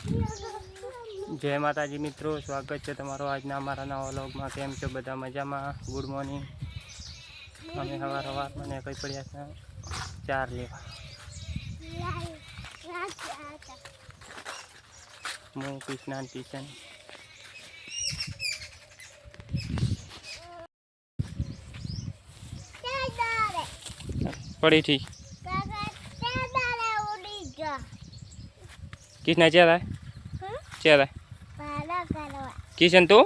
जय माताजी मित्रों, स्वागत है तमारो आजना अमरा नवा व्लॉग में। केम छो बधा मजामां? Good morning. अमे सवार में निकळी पड्या छे चार लेवा। હું કૃષ્ણા ટ્યુશન પડી थी किसने चेहरा चेहरा किशन तू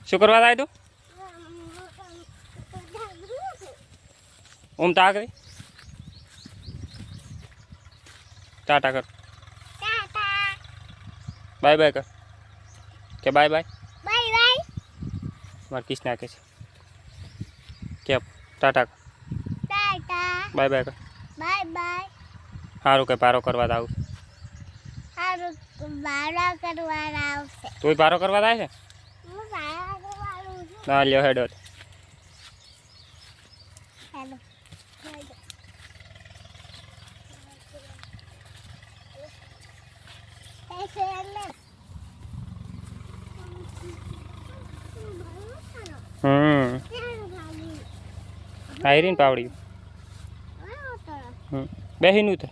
शू करवा आए तू ओम ता कर टाटा कर बाय बाय कर क्या बाय बाय बाय बाय मार किसने के क्या टाटा कर टाटा बाय बाय कर बाय बाय हारू के पारो करवा दाऊ हारू पारो करवा आवશે तू पारो करवा दाए छे હું પારો કરવાનું છું ना लियो हेडो હેલો आयरीन पावड़ी बेहीनु थे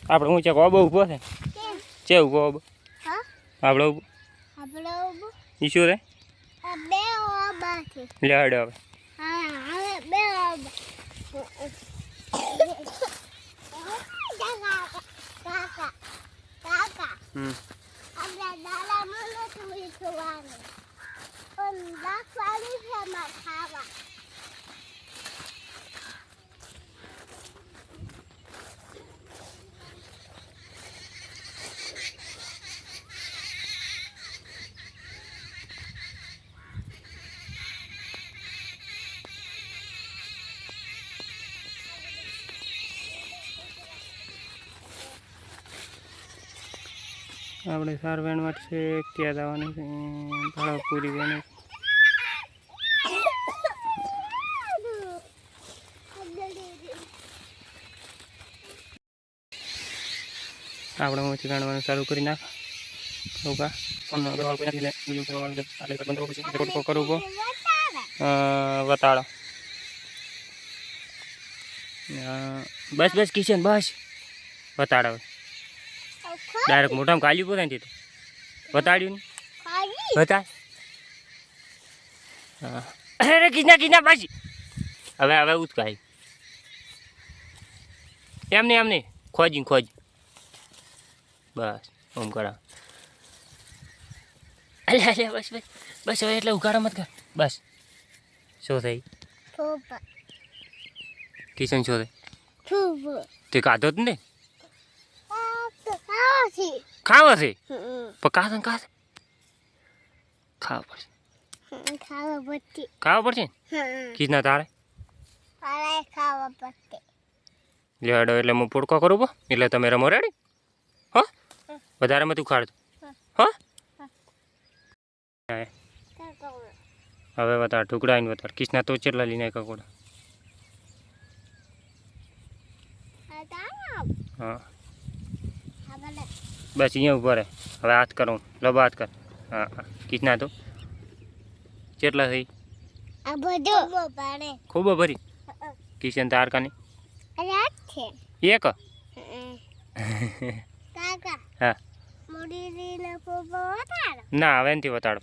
આપણે ઊંચે ગોબો ઊભો છે છે ગોબો હા આપણે આપણો ઈશ્વર રે બે ઓબા છે લે હડો હવે હા હવે બે ઓબા કાકા કાકા આપણા દાદા મને તું ખવાનું પણ દાખવાની છે માં ખાવા આપણે સાર વેણવા છે ક્યાં જવાનું છે ભાડો પૂરી વેણે આપણે ઊંચી ગાણવાનું ચાલુ કરી નાખ હોગા કરવું વતાડો બસ બસ કિશન બસ વતાડો डायरेक्ट मोटा में काली पोता थी तो बताड़ू बता अरे कितना कितना बस हवे हवे उचकाई एम नहीं खोजी खोज बस ओम करा अले अले बस बस बस हवे એટલે ઉકાળો મત કર બસ શું થઈ કિશન શું થઈ તે કાઢો જ ને खावा से पका सन का खावा पर खावा पर कितना तारे ખાવા પડશે લેડો એટલે હું પોડકો કરું બો એટલે તમે રમો રેડી હો વધારે મત ઉખાડતો હો હવે બતા ટુકડા ને બતા કિસના તો ચેટલા લીને કકોડા हाँ बस ये ऊपर है हमें हाथ करूँ लो बात कर हाँ हाँ कितना तो चेटला थी खूब भरी किशन तार का नहीं एक हाँ ना हवे नहीं बताड़ो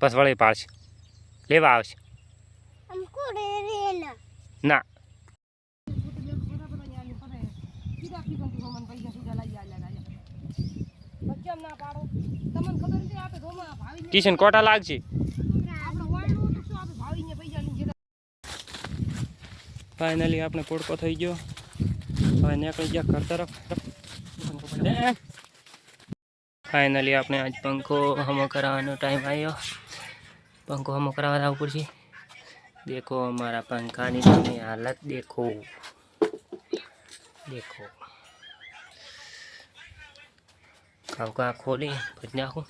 बस वही पाड़ लेवा आवश्य ना किशन कोटा लाग छी फाइनली आपने पोड़को थई गयो હવે નીકળી ગયા ઘર તરફ फाइनली आपने आज पंखो हमो कराવાનો टाइम आयो पंखो हमो करावा जाव पड़શે देखो हमारा पंखा ની તમે हालत देखो देखो खावका खोली भज नाखू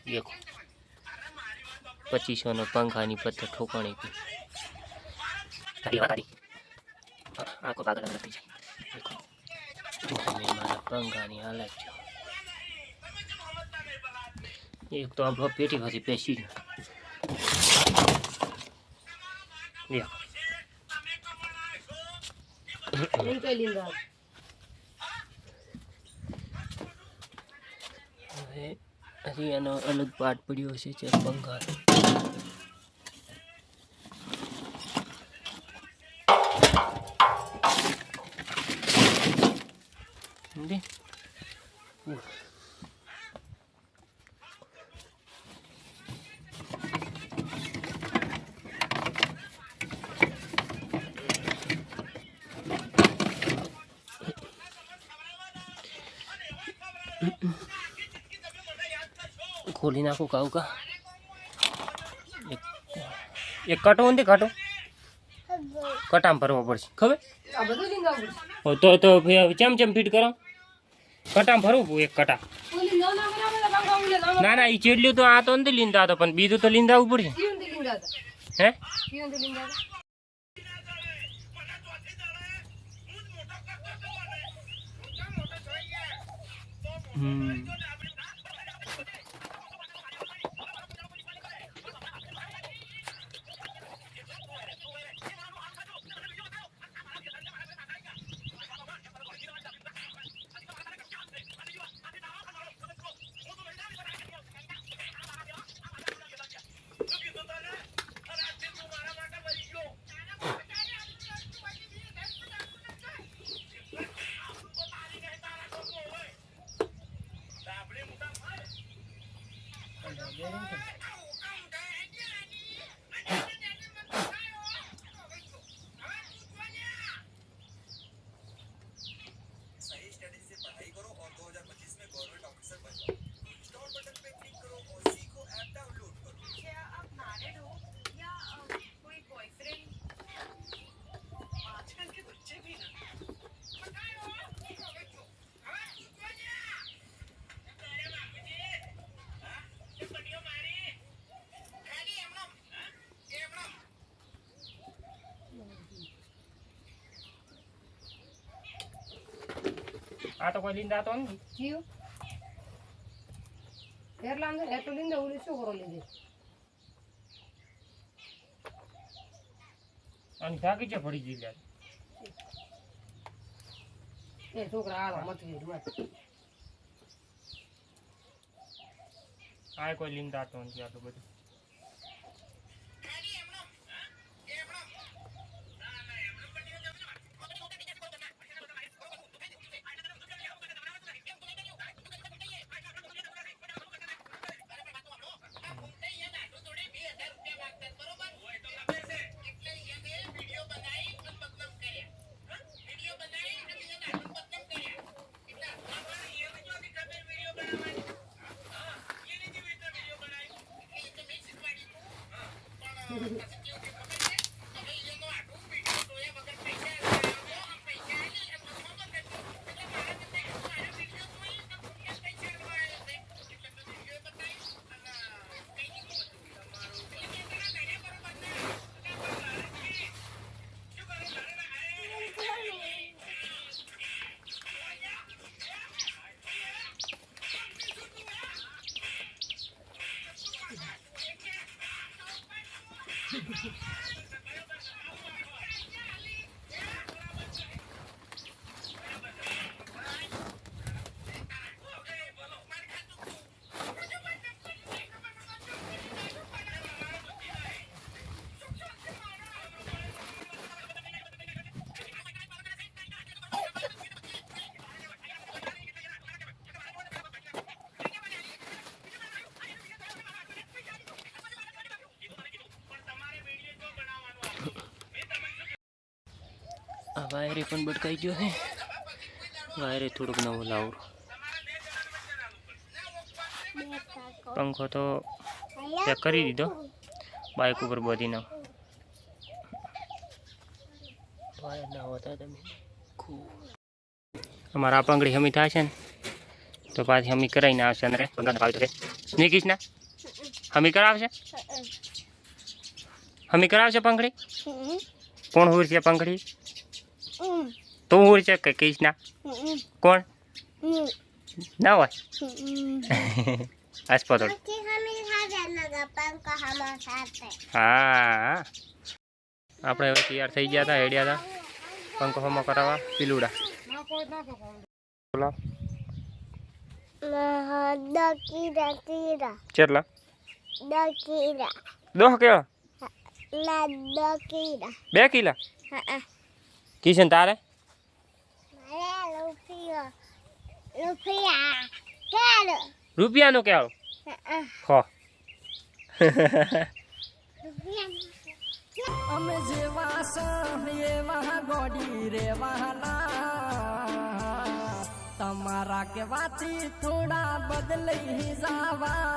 देखो 2500 पंखा ની પત્તર ઠોકણી आको पागल लगती है देखो मैं मारा पंखा नहीं हालत जो एक तो अब पेटी फसी पेशी अरे एनो अलग पार्ट पड़ियो छे चार पंखा समझे खोली नाखो काऊ का एक काटो उनते काटो कटाम भरवा पड़े खबर तो चम फिट करो कटाम भरव एक कटा ना ना ई चेडल्यू तो आ तो नहीं लींदा तो पण बीजू तो लींदा ऊपर है आ तो कोई लींदा तो नहीं जीव केरला में एटो लींदा उली छो करो लींदे अनि भागी जे पड़ी जी ले ए छोकरा आवा मत गे मत आए कोई लींदा तो नहीं आ तो બધું આ વાયરે પણ બટકાઈ ગયો છે વાયરે થોડુંક નવું લાવું પંખો તો ચેક કરી દીધો બાઇક ઉપર બોધી નાખ વાયર ના હોતા તમે અમારા પાંગડી હમી થાય છે ને તો પાછી હમી કરાવીને આવશે ને બંગાને ભાવ તો નહીં કીશ ના હમી કરાવશે હમી કરાવશે પંખડી કોણ હુર છે પંખડી તું હુર છે કે કહીશ ના કોણ ના હોય अस्पताल हाँ આપણે હવે તૈયાર થઈ ગયા હતા હેડ્યા હતા પંખો હમો કરાવવા પીલુડા બોલો કેટલા દો કેળા 2 કિલા કિશન તારે રૂપિયાનો કેળો હો અમે જેવા એવા ગોડી રેવાના તમારા કેવાથી થોડા બદલાઈ જવા